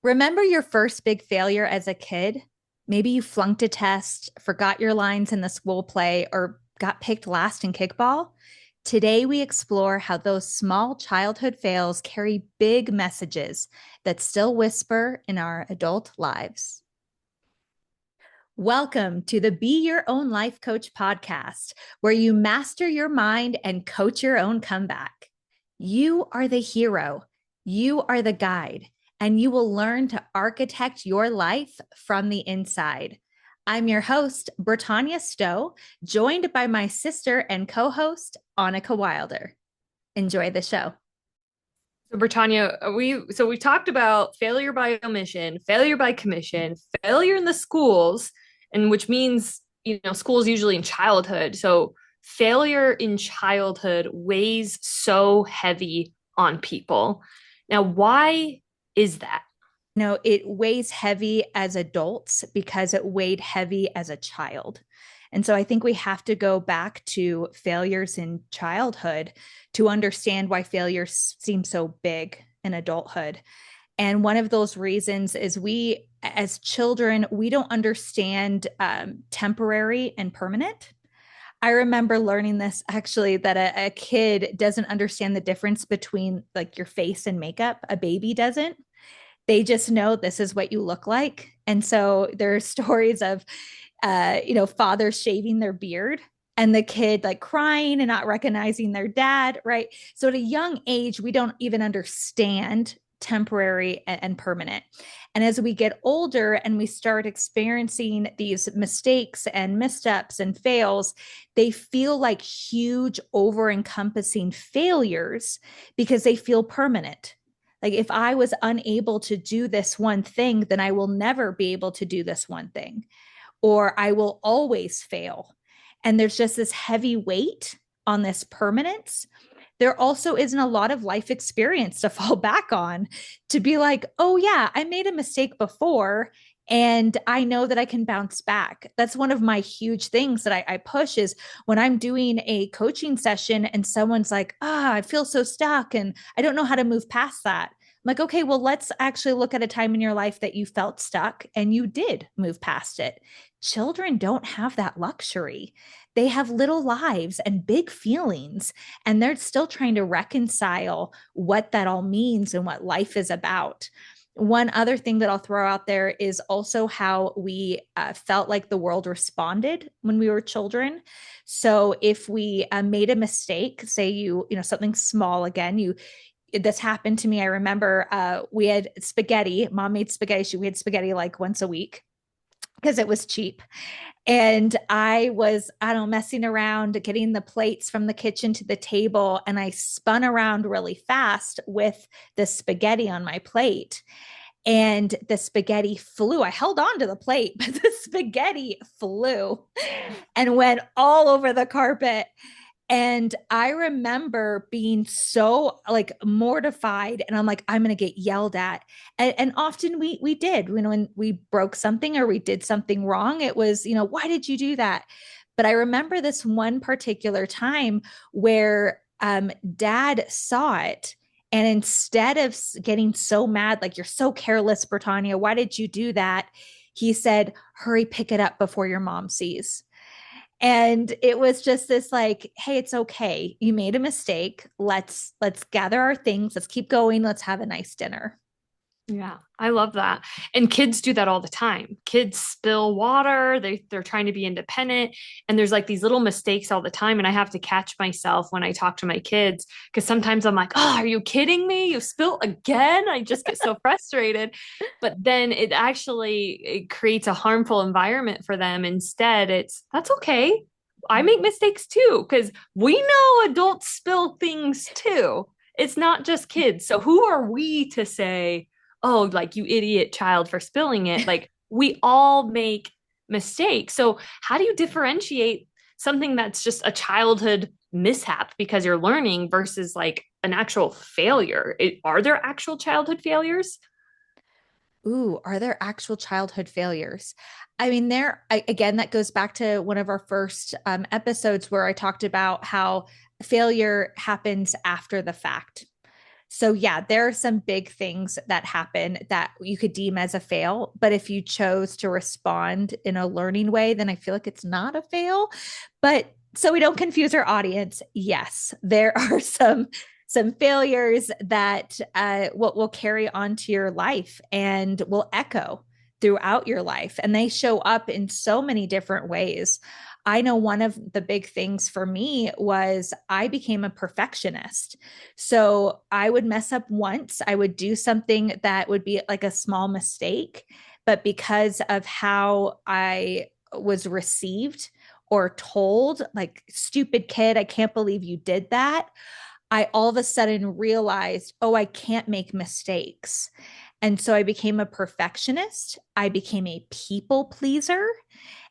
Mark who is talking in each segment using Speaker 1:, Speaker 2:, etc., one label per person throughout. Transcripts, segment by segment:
Speaker 1: Remember your first big failure as a kid? Maybe you flunked a test, forgot your lines in the school play, or got picked last in kickball. Today, we explore how those small childhood fails carry big messages that still whisper in our adult lives. Welcome to the Be Your Own Life Coach podcast, where you master your mind and coach your own comeback. You are the hero, you are the guide, and you will learn to architect your life from the inside. I'm your host, Bretagne Stowe, joined by my sister and co-host, Annika Wilder. Enjoy the show.
Speaker 2: So Britannia, we talked about failure by omission, failure by commission, failure in the schools, and which means, schools usually in childhood. So failure in childhood weighs so heavy on people. Now, why is that?
Speaker 1: No, it weighs heavy as adults because it weighed heavy as a child. And so I think we have to go back to failures in childhood to understand why failures seem so big in adulthood. And one of those reasons is we, as children, we don't understand temporary and permanent. I remember learning this actually that a kid doesn't understand the difference between like your face and makeup. A baby doesn't. They just know this is what you look like. And so there are stories of, fathers shaving their beard and the kid like crying and not recognizing their dad, right? So at a young age, we don't even understand temporary and permanent. And as we get older and we start experiencing these mistakes and missteps and fails, they feel like huge, over encompassing failures because they feel permanent. Like if I was unable to do this one thing, then I will never be able to do this one thing, or I will always fail. And there's just this heavy weight on this permanence. There also isn't a lot of life experience to fall back on to be like, oh, yeah, I made a mistake before and I know that I can bounce back. That's one of my huge things that I push is when I'm doing a coaching session and someone's like, I feel so stuck and I don't know how to move past that. I'm like, okay, well, let's actually look at a time in your life that you felt stuck and you did move past it. Children don't have that luxury. They have little lives and big feelings, and they're still trying to reconcile what that all means and what life is about. One other thing that I'll throw out there is also how we felt like the world responded when we were children. So if we made a mistake, say something small again, this happened to me. I remember we had spaghetti. Mom made spaghetti. We had spaghetti like once a week because it was cheap. And I don't know, messing around, getting the plates from the kitchen to the table. And I spun around really fast with the spaghetti on my plate. And the spaghetti flew. I held on to the plate, but the spaghetti flew and went all over the carpet. And I remember being so like mortified, and I'm like, I'm going to get yelled at. And often we did, when we broke something or we did something wrong, it was, why did you do that? But I remember this one particular time where dad saw it. And instead of getting so mad, like, you're so careless, Britannia, why did you do that? He said, hurry, pick it up before your mom sees. And it was just this like, hey, it's okay, you made a mistake, let's gather our things, let's keep going, let's have a nice dinner.
Speaker 2: Yeah, I love that. And kids do that all the time. Kids spill water, they're trying to be independent, and there's like these little mistakes all the time, and I have to catch myself when I talk to my kids because sometimes I'm like, "Oh, are you kidding me? You spilled again?" I just get so frustrated. But then it creates a harmful environment for them. Instead, that's okay. I make mistakes too because we know adults spill things too. It's not just kids. So who are we to say, oh, like, you idiot child for spilling it? Like, we all make mistakes. So how do you differentiate something that's just a childhood mishap because you're learning versus like an actual failure? Are there actual childhood failures?
Speaker 1: Ooh, are there actual childhood failures? I mean, again, that goes back to one of our first episodes where I talked about how failure happens after the fact. So, yeah, there are some big things that happen that you could deem as a fail. But if you chose to respond in a learning way, then I feel like it's not a fail. But so we don't confuse our audience, yes, there are some failures that will carry on to your life and will echo throughout your life. And they show up in so many different ways. I know one of the big things for me was I became a perfectionist. So I would mess up once, I would do something that would be like a small mistake. But because of how I was received or told, like, stupid kid, I can't believe you did that, I all of a sudden realized, oh, I can't make mistakes. And so I became a perfectionist. I became a people pleaser.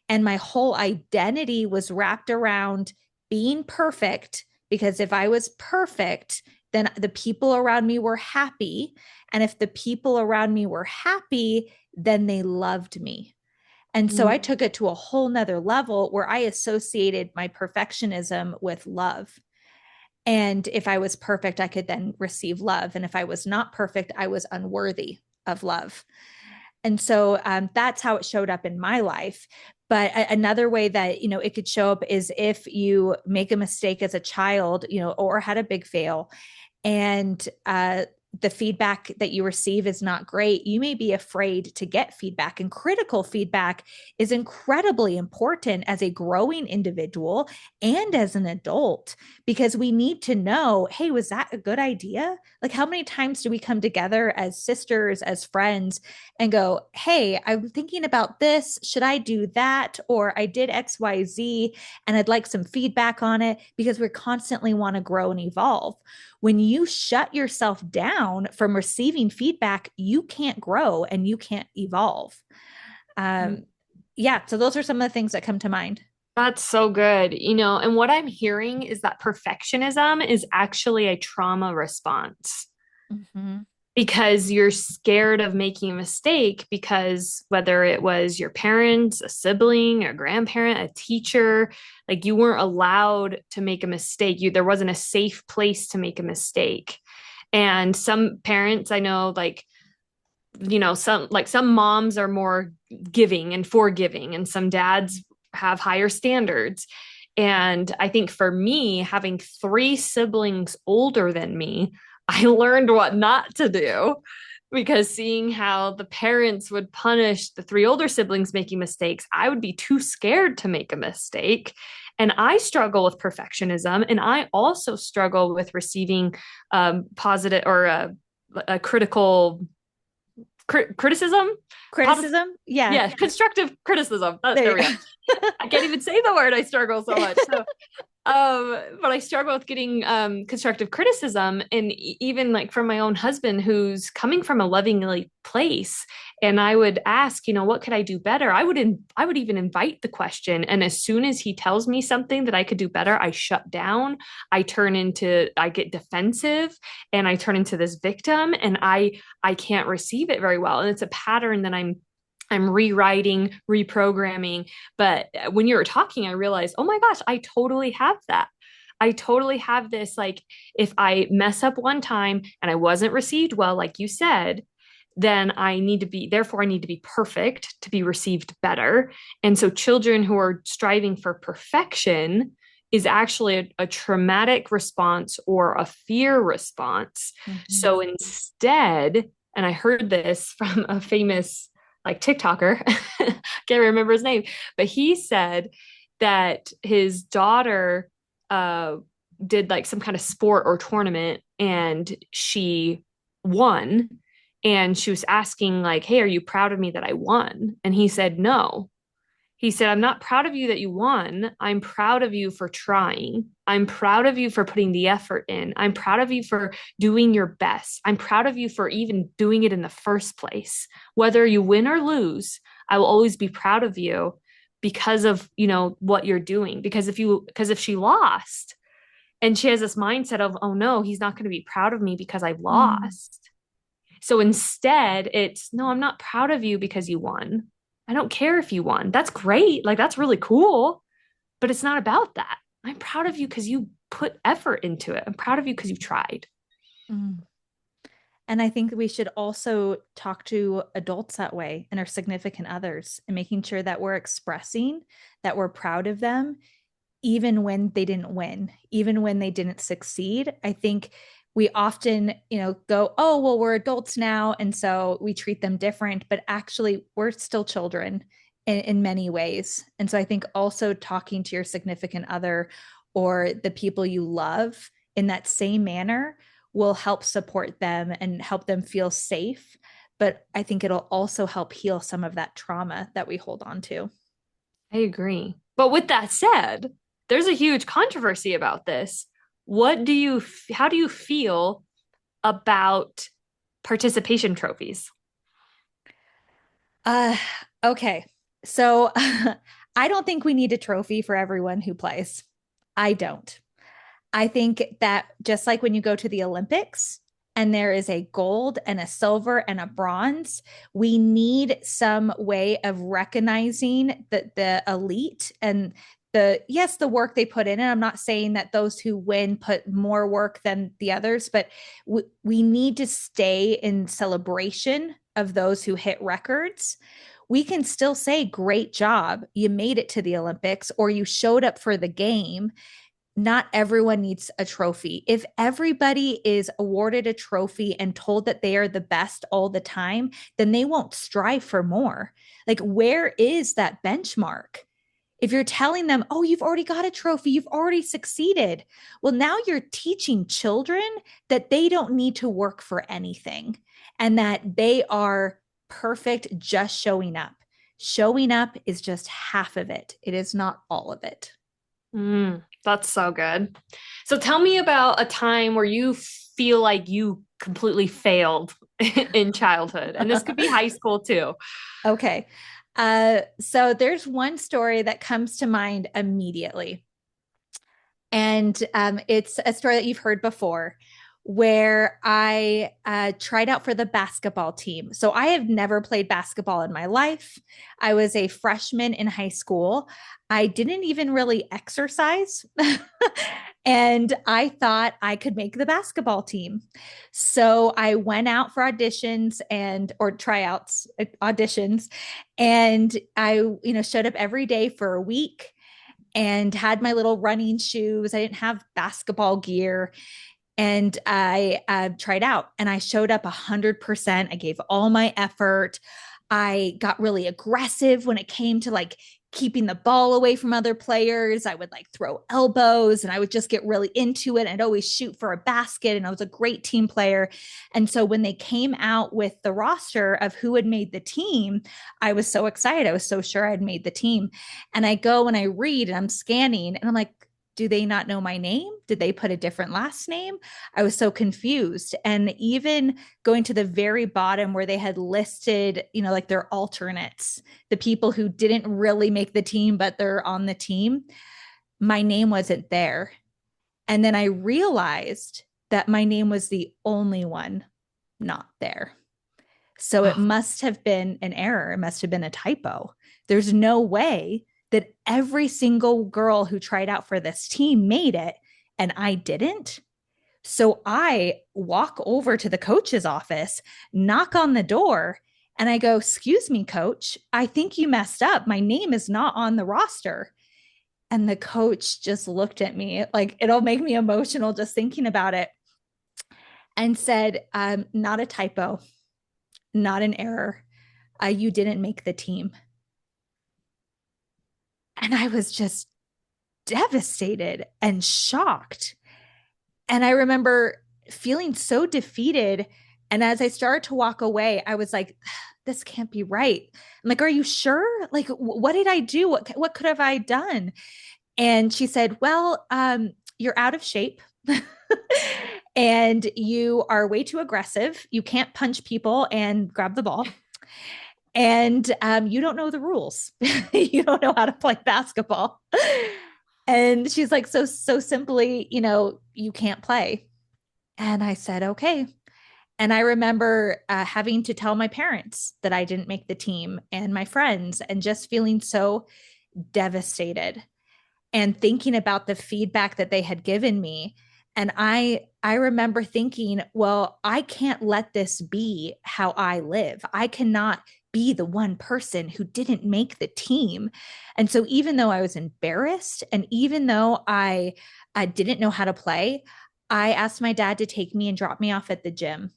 Speaker 1: And my whole identity was wrapped around being perfect, because if I was perfect, then the people around me were happy. And if the people around me were happy, then they loved me. And so I took it to a whole nother level where I associated my perfectionism with love. And if I was perfect, I could then receive love. And if I was not perfect, I was unworthy of love. And so that's how it showed up in my life. But another way that, it could show up is if you make a mistake as a child, or had a big fail, and the feedback that you receive is not great, you may be afraid to get feedback. And critical feedback is incredibly important as a growing individual and as an adult, because we need to know, hey, was that a good idea? Like, how many times do we come together as sisters, as friends, and go, hey, I'm thinking about this. Should I do that? Or I did XYZ and I'd like some feedback on it, because we constantly want to grow and evolve. When you shut yourself down from receiving feedback, you can't grow and you can't evolve.
Speaker 2: Mm.
Speaker 1: Yeah, so those are some of the things that come to mind.
Speaker 2: That's so good. And what I'm hearing is that perfectionism is actually a trauma response
Speaker 1: Mm-hmm.
Speaker 2: because you're scared of making a mistake because whether it was your parents, a sibling, a grandparent, a teacher, like you weren't allowed to make a mistake. There wasn't a safe place to make a mistake. And some parents I know, like, some moms are more giving and forgiving, and some dads have higher standards. And I think for me, having three siblings older than me, I learned what not to do, because seeing how the parents would punish the three older siblings making mistakes, I would be too scared to make a mistake. And I struggle with perfectionism. And I also struggle with receiving positive or a criticism.
Speaker 1: Criticism? Yeah.
Speaker 2: Yeah, constructive criticism. There
Speaker 1: There
Speaker 2: we go. I can't even say the word. I struggle so much. So, but I struggle with getting constructive criticism, and even like from my own husband, who's coming from a loving place. And I would ask, what could I do better? I would even invite the question, and as soon as he tells me something that I could do better, I shut down. I get defensive, and I turn into this victim, and I can't receive it very well, and it's a pattern that I'm rewriting, reprogramming. But when you were talking, I realized, oh my gosh, I totally have that. I totally have this. Like, if I mess up one time and I wasn't received well, like you said, then therefore, I need to be perfect to be received better. And so, children who are striving for perfection is actually a traumatic response or a fear response.
Speaker 1: Mm-hmm.
Speaker 2: So instead, and I heard this from a famous like TikToker, can't remember his name, but he said that his daughter did like some kind of sport or tournament, and she won. And she was asking, like, hey, are you proud of me that I won? And he said, no. He said, I'm not proud of you that you won. I'm proud of you for trying. I'm proud of you for putting the effort in. I'm proud of you for doing your best. I'm proud of you for even doing it in the first place. Whether you win or lose, I will always be proud of you because of, what you're doing. Because if she lost, and she has this mindset of, oh no, he's not going to be proud of me because I've
Speaker 1: Mm.
Speaker 2: lost. So instead, it's, no, I'm not proud of you because you won. I don't care if you won. That's great. Like, that's really cool. But it's not about that. I'm proud of you because you put effort into it. I'm proud of you because you tried.
Speaker 1: Mm. And I think we should also talk to adults that way and our significant others and making sure that we're expressing that we're proud of them, even when they didn't win, even when they didn't succeed. I think we often, go, oh, well, we're adults now. And so we treat them different, but actually, we're still children in many ways. And so I think also talking to your significant other or the people you love in that same manner will help support them and help them feel safe. But I think it'll also help heal some of that trauma that we hold on to.
Speaker 2: I agree. But with that said, there's a huge controversy about this. How do you feel about participation trophies?
Speaker 1: Uh, okay. So I don't think we need a trophy for everyone who plays. I don't. I think that just like when you go to the Olympics and there is a gold and a silver and a bronze, we need some way of recognizing the elite and the work they put in. And I'm not saying that those who win put more work than the others, but we need to stay in celebration of those who hit records. We can still say, great job, you made it to the Olympics, or you showed up for the game. Not everyone needs a trophy. If everybody is awarded a trophy and told that they are the best all the time, then they won't strive for more. Like, where is that benchmark? If you're telling them, oh, you've already got a trophy, you've already succeeded, well, now you're teaching children that they don't need to work for anything and that they are perfect just showing up. Showing up is just half of it, it is not all of it.
Speaker 2: That's so good. So tell me about a time where you feel like you completely failed in childhood. And this could be high school too.
Speaker 1: Okay. So there's one story that comes to mind immediately. And it's a story that you've heard before where I tried out for the basketball team. So I have never played basketball in my life. I was a freshman in high school. I didn't even really exercise. And I thought I could make the basketball team. So I went out for auditions and or tryouts, auditions, and I, showed up every day for a week and had my little running shoes. I didn't have basketball gear. And I tried out and I showed up 100%. I gave all my effort. I got really aggressive when it came to like keeping the ball away from other players. I would like throw elbows and I would just get really into it. I'd always shoot for a basket and I was a great team player. And so when they came out with the roster of who had made the team, I was so excited. I was so sure I'd made the team. And I go and I read and I'm scanning and I'm like, do they not know my name? Did they put a different last name? I was so confused. And even going to the very bottom where they had listed, like their alternates, the people who didn't really make the team, but they're on the team, my name wasn't there. And then I realized that my name was the only one not there. So it
Speaker 2: Oh,
Speaker 1: must have been an error. It must have been a typo. There's no way that every single girl who tried out for this team made it and I didn't. So I walk over to the coach's office, knock on the door, and I go, "Excuse me, coach, I think you messed up. My name is not on the roster." And the coach just looked at me like it'll make me emotional just thinking about it and said, "Not a typo, not an error. You didn't make the team." And I was just devastated and shocked. And I remember feeling so defeated. And as I started to walk away, I was like, this can't be right. I'm like, are you sure? Like, what did I do? What could have I done? And she said, well, you're out of shape. And you are way too aggressive. You can't punch people and grab the ball. And you don't know the rules. You don't know how to play basketball. And she's like, so simply, you can't play. And I said, okay. And I remember having to tell my parents that I didn't make the team and my friends, and just feeling so devastated and thinking about the feedback that they had given me And I remember thinking, well, I can't let this be how I live. I cannot be the one person who didn't make the team. And so even though I was embarrassed and even though I didn't know how to play, I asked my dad to take me and drop me off at the gym.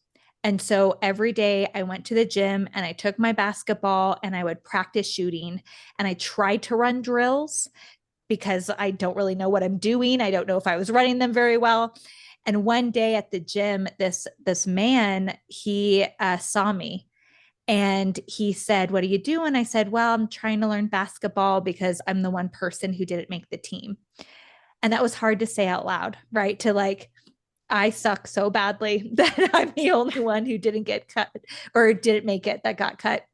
Speaker 1: And so every day I went to the gym and I took my basketball and I would practice shooting and I tried to run drills because I don't really know what I'm doing. I don't know if I was running them very well. And one day at the gym, this man, he saw me and he said, "What are you doing?" I said, "Well, I'm trying to learn basketball because I'm the one person who didn't make the team." And that was hard to say out loud, right? To like, I suck so badly that I'm the only one who didn't get cut or didn't make it that got cut.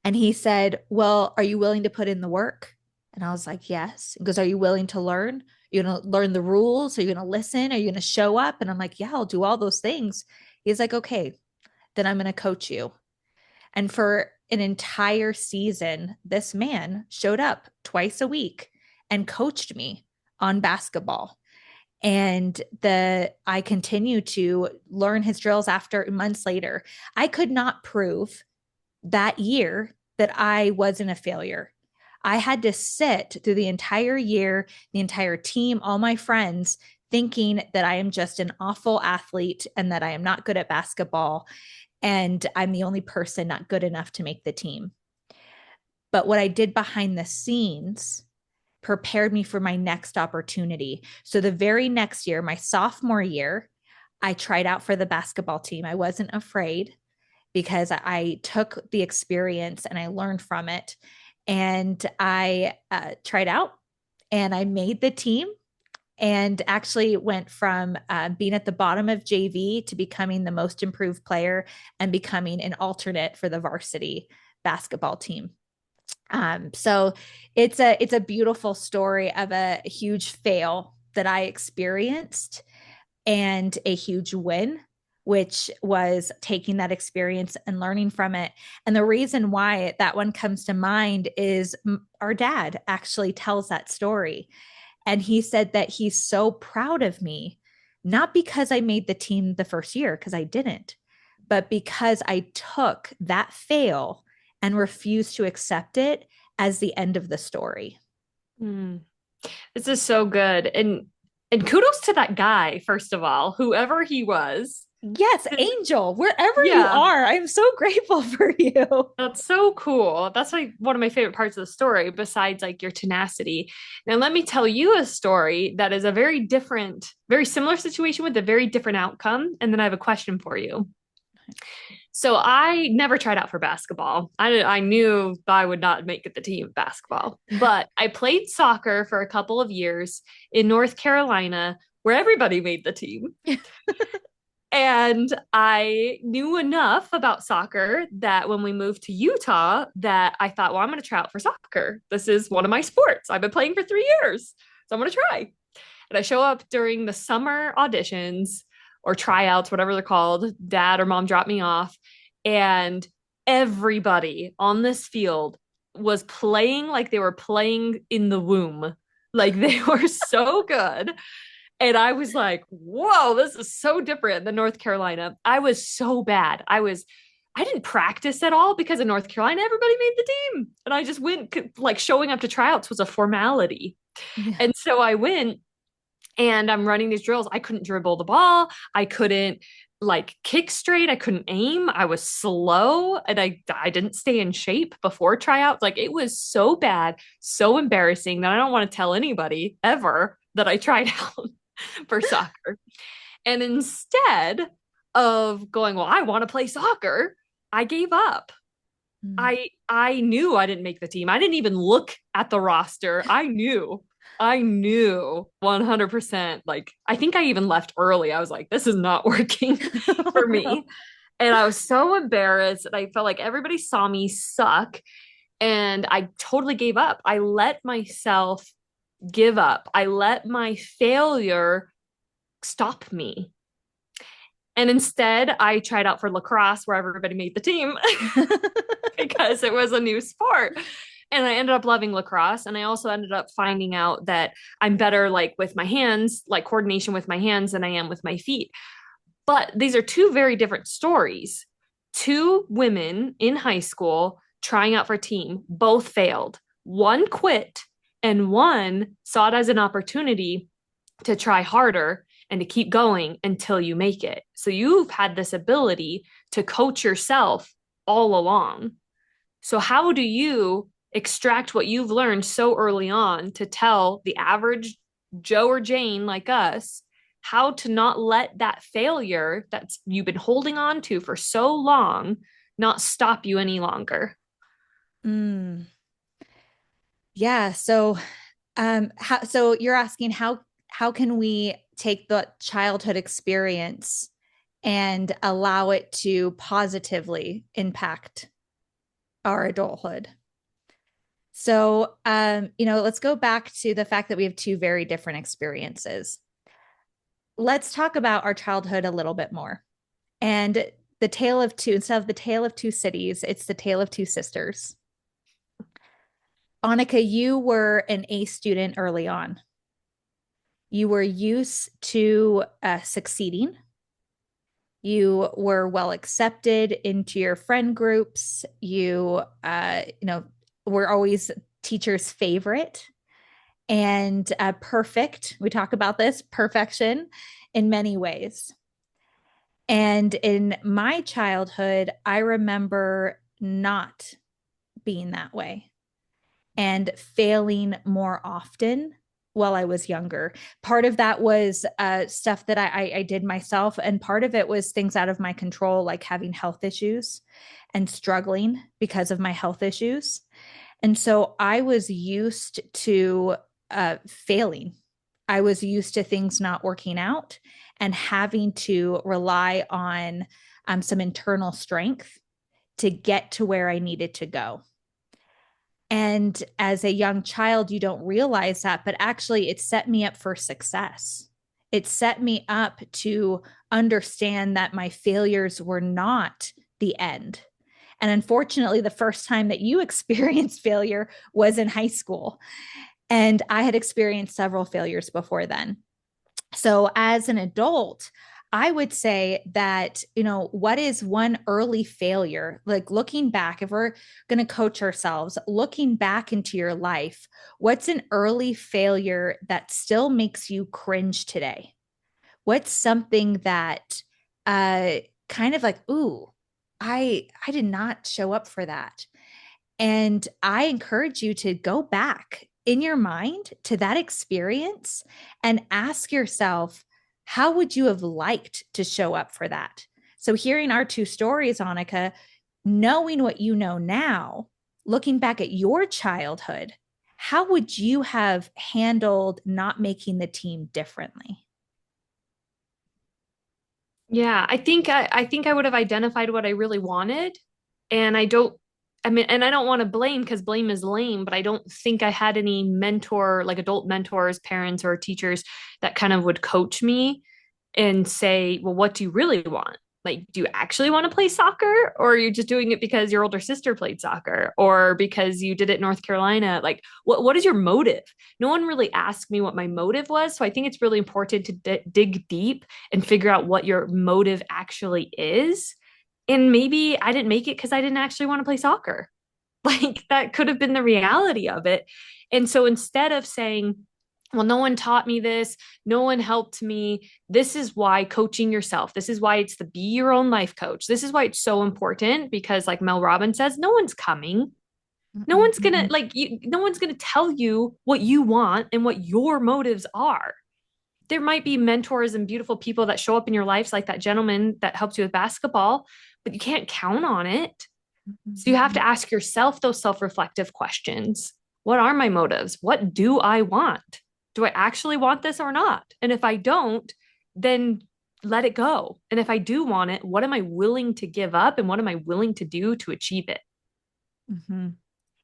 Speaker 1: And he said, "Well, are you willing to put in the work?" And I was like, "Yes." He goes, "Are you willing to learn? You're going to learn the rules? Are you going to listen? Are you going to show up?" And I'm like, "Yeah, I'll do all those things." He's like, "Okay, then I'm going to coach you." And for an entire season, this man showed up twice a week and coached me on basketball. And I continue to learn his drills after months later. I could not prove that year that I wasn't a failure. I had to sit through the entire year, the entire team, all my friends, thinking that I am just an awful athlete and that I am not good at basketball. And I'm the only person not good enough to make the team. But what I did behind the scenes prepared me for my next opportunity. So the very next year, my sophomore year, I tried out for the basketball team. I wasn't afraid because I took the experience and I learned from it. And I tried out and I made the team and actually went from being at the bottom of JV to becoming the most improved player and becoming an alternate for the varsity basketball team. So it's a beautiful story of a huge fail that I experienced and a huge win, which was taking that experience and learning from it. And the reason why that one comes to mind is our dad actually tells that story. And he said that he's so proud of me, not because I made the team the first year, because I didn't, but because I took that fail and refused to accept it as the end of the story.
Speaker 2: Mm. This is so good. And kudos to that guy, first of all, whoever he was.
Speaker 1: Yes, Angel, wherever you
Speaker 2: Yeah,
Speaker 1: are, I'm so grateful for you.
Speaker 2: that's so cool. That's like one of my favorite parts of the story, besides like your tenacity. Now, let me tell you a story that is a very different, very similar situation with a very different outcome. And then I have a question for you. So I never tried out for basketball. I knew I would not make it the team of basketball, but I played soccer for a couple of years in North Carolina where everybody made the team. And I knew enough about soccer that when we moved to Utah, that I thought, well, I'm going to try out for soccer. This is one of my sports. I've been playing for 3 years, so I'm going to try. And I show up during the summer auditions or tryouts, whatever they're called. Dad or mom dropped me off, and everybody on this field was playing like they were playing in the womb. Like they were so good. And I was like, whoa, this is so different than North Carolina. I was so bad. I didn't practice at all because in North Carolina, everybody made the team. And I just went, like, showing up to tryouts was a formality.
Speaker 1: Yeah.
Speaker 2: And so I went and I'm running these drills. I couldn't dribble the ball. I couldn't like kick straight. I couldn't aim. I was slow and I didn't stay in shape before tryouts. Like it was so bad, so embarrassing that I don't want to tell anybody ever that I tried out for soccer. And instead of going, well, I want to play soccer, I gave up.
Speaker 1: Mm.
Speaker 2: I knew I didn't make the team. I didn't even look at the roster. I knew 100%. Like, I think I even left early. I was like, this is not working for me. And I was so embarrassed. And I felt like everybody saw me suck. And I totally gave up. I let myself give up. I let my failure stop me. And instead, I tried out for lacrosse where everybody made the team because it was a new sport. And I ended up loving lacrosse. And I also ended up finding out that I'm better like with my hands, like coordination with my hands than I am with my feet. But these are two very different stories. Two women in high school trying out for a team, both failed. One quit, and one saw it as an opportunity to try harder and to keep going until you make it. So you've had this ability to coach yourself all along. So, how do you extract what you've learned so early on to tell the average Joe or Jane like us how to not let that failure that you've been holding on to for so long not stop you any longer?
Speaker 1: Mm, yeah. So you're asking how can we take the childhood experience and allow it to positively impact our adulthood? So, let's go back to the fact that we have two very different experiences. Let's talk about our childhood a little bit more. And the tale of two, instead of the tale of two cities, it's the tale of two sisters. Annika, you were an A student early on. You were used to succeeding. You were well accepted into your friend groups. You were always teacher's favorite and perfect. We talk about this perfection in many ways. And in my childhood, I remember not being that way and failing more often while I was younger. Part of that was stuff that I did myself, and part of it was things out of my control, like having health issues and struggling because of my health issues. And so I was used to failing. I was used to things not working out and having to rely on some internal strength to get to where I needed to go. And as a young child, you don't realize that, but actually, it set me up for success. It set me up to understand that my failures were not the end. And unfortunately, the first time that you experienced failure was in high school. And I had experienced several failures before then. So, as an adult, I would say that, what is one early failure? Like looking back, if we're going to coach ourselves, looking back into your life, what's an early failure that still makes you cringe today? What's something that uh, kind of like, ooh, I did not show up for that. And I encourage you to go back in your mind to that experience and ask yourself, how would you have liked to show up for that? So, hearing our two stories, Annika, knowing what you know now, looking back at your childhood, how would you have handled not making the team differently?
Speaker 2: Yeah, I think I would have identified what I really wanted. And I mean, and I don't want to blame because blame is lame, but I don't think I had any mentor, like adult mentors, parents, or teachers that kind of would coach me and say, well, what do you really want? Like, do you actually want to play soccer? Or are you just doing it because your older sister played soccer or because you did it in North Carolina? Like, what is your motive? No one really asked me what my motive was. So I think it's really important to dig deep and figure out what your motive actually is. And maybe I didn't make it because I didn't actually want to play soccer. Like, that could have been the reality of it. And so instead of saying, well, no one taught me this, no one helped me. This is why coaching yourself, this is why it's the be your own life coach. This is why it's so important because, like Mel Robbins says, no one's coming. No one's gonna no one's gonna tell you what you want and what your motives are. There might be mentors and beautiful people that show up in your lives, like that gentleman that helps you with basketball, but you can't count on it. So you have to ask yourself those self reflective questions. What are my motives? What do I want? Do I actually want this or not? And if I don't, then let it go. And if I do want it, what am I willing to give up and what am I willing to do to achieve it?
Speaker 1: Mm-hmm.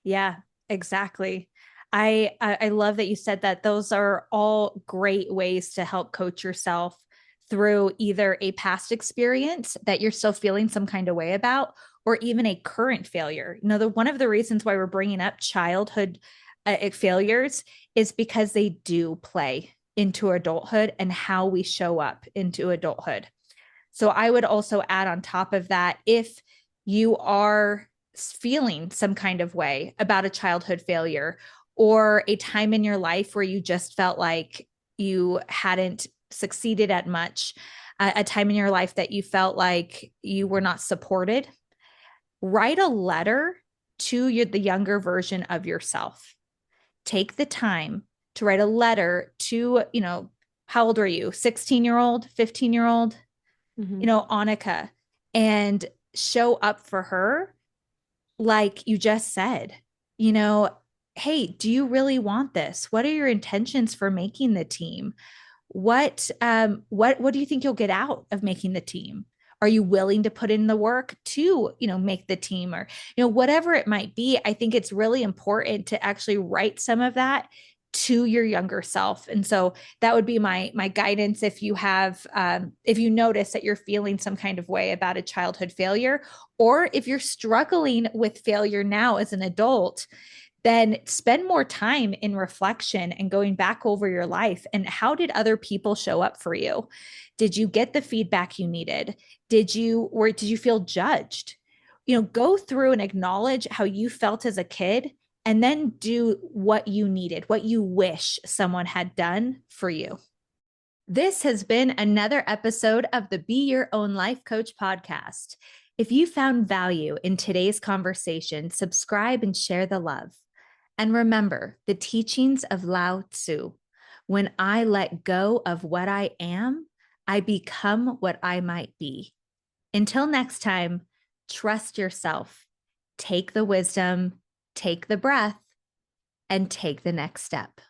Speaker 1: Yeah, exactly. I love that you said that. Those are all great ways to help coach yourself through either a past experience that you're still feeling some kind of way about, or even a current failure. One of the reasons why we're bringing up childhood failures is because they do play into adulthood and how we show up into adulthood. So I would also add on top of that, if you are feeling some kind of way about a childhood failure or a time in your life where you just felt like you hadn't succeeded at much, a time in your life that you felt like you were not supported, write a letter to the younger version of yourself. Take the time to write a letter to, how old are you? 16-year-old, 15-year-old,
Speaker 2: Mm-hmm.
Speaker 1: Annika, and show up for her like you just said, you know, hey, do you really want this? What are your intentions for making the team? What do you think you'll get out of making the team? Are you willing to put in the work to, make the team, or, whatever it might be? I think it's really important to actually write some of that to your younger self. And so that would be my guidance. If you notice that you're feeling some kind of way about a childhood failure, or if you're struggling with failure now as an adult, then spend more time in reflection and going back over your life. And how did other people show up for you? Did you get the feedback you needed? Did you feel judged? Go through and acknowledge how you felt as a kid, and then do what you needed, what you wish someone had done for you. This has been another episode of the Be Your Own Life Coach podcast. If you found value in today's conversation, subscribe and share the love. And remember the teachings of Lao Tzu: when I let go of what I am, I become what I might be. Until next time, trust yourself, take the wisdom, take the breath, and take the next step.